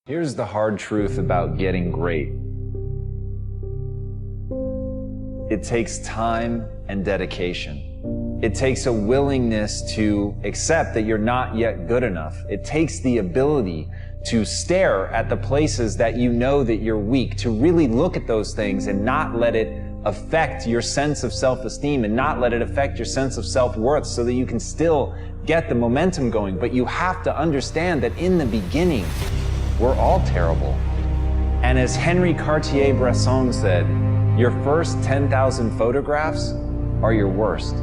Here's the hard truth about getting great. It takes time and dedication. It takes a willingness to accept that you're not yet good enough. It takes the ability to stare at the places that you know that you're weak, to really look at those things and not let it affect your sense of self-esteem and not let it affect your sense of self-worth so that you can still get the momentum going. But you have to understand that in the beginning, we're all terrible. And as Henri Cartier-Bresson said, your first 10,000 photographs are your worst.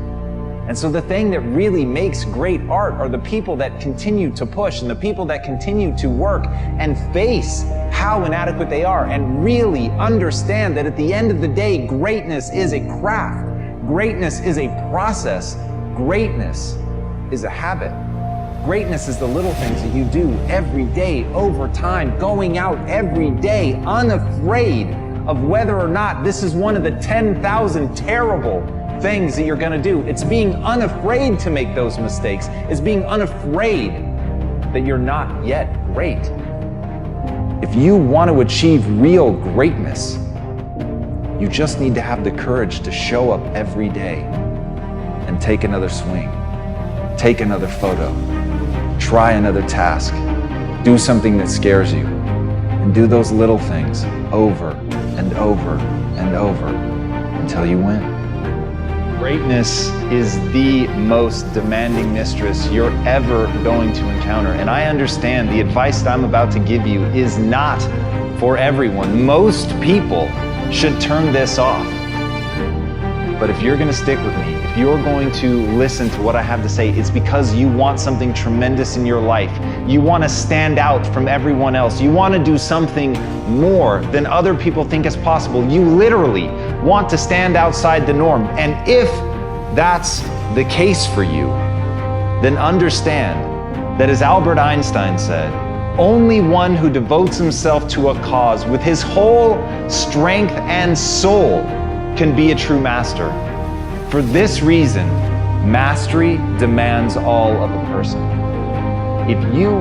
And so the thing that really makes great art are the people that continue to push and the people that continue to work and face how inadequate they are and really understand that at the end of the day, greatness is a craft. Greatness is a process. Greatness is a habit. Greatness is the little things that you do every day, over time, going out every day, unafraid of whether or not this is one of the 10,000 terrible things that you're gonna do. It's being unafraid to make those mistakes. It's being unafraid that you're not yet great. If you want to achieve real greatness, you just need to have the courage to show up every day and take another swing, take another photo, try another task, do something that scares you, and do those little things over and over and over until you win. Greatness is the most demanding mistress you're ever going to encounter. And I understand the advice that I'm about to give you is not for everyone. Most people should turn this off. But if you're gonna stick with me, if you're going to listen to what I have to say, it's because you want something tremendous in your life. You want to stand out from everyone else. You want to do something more than other people think is possible. You literally want to stand outside the norm. And if that's the case for you, then understand that, as Albert Einstein said, only one who devotes himself to a cause with his whole strength and soul can be a true master. For this reason, mastery demands all of a person. If you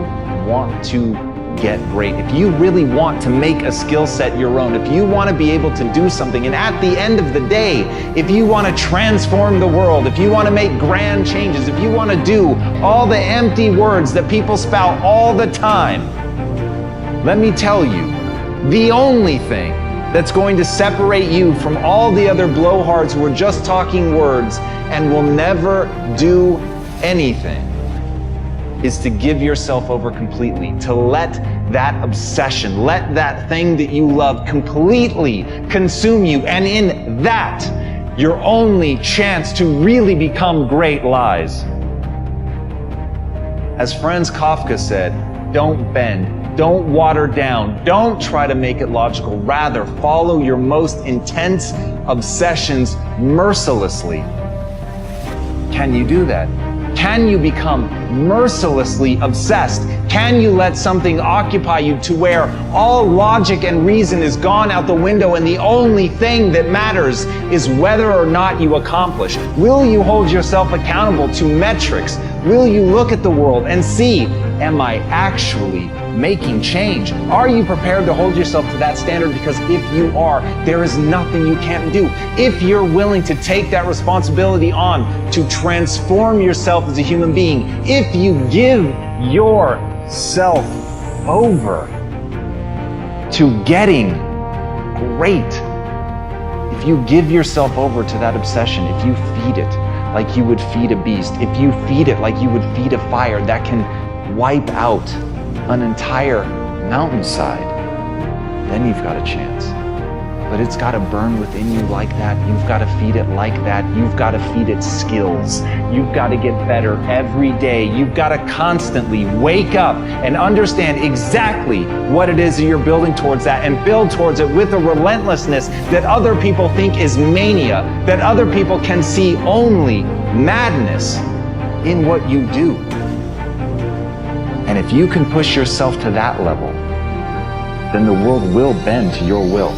want to get great, if you really want to make a skill set your own, if you want to be able to do something, and at the end of the day, if you want to transform the world, if you want to make grand changes, if you want to do all the empty words that people spout all the time, let me tell you, the only thing that's going to separate you from all the other blowhards who are just talking words and will never do anything is to give yourself over completely, to let that obsession, let that thing that you love completely consume you. And in that, your only chance to really become great lies. As Franz Kafka said, don't bend. Don't water down. Don't try to make it logical. Rather, follow your most intense obsessions mercilessly. Can you do that? Can you become mercilessly obsessed? Can you let something occupy you to where all logic and reason is gone out the window and the only thing that matters is whether or not you accomplish? Will you hold yourself accountable to metrics? Will you look at the world and see, am I actually making change? Are you prepared to hold yourself to that standard? Because if you are, there is nothing you can't do. If you're willing to take that responsibility on to transform yourself as a human being, if you give yourself over to getting great, if you give yourself over to that obsession, if you feed it like you would feed a beast, if you feed it like you would feed a fire that can wipe out an entire mountainside, then you've got a chance. But it's got to burn within you like that. You've got to feed it like that. You've got to feed it skills. You've got to get better every day. You've got to constantly wake up and understand exactly what it is that you're building towards that and build towards it with a relentlessness that other people think is mania, that other people can see only madness in what you do. And if you can push yourself to that level, then the world will bend to your will.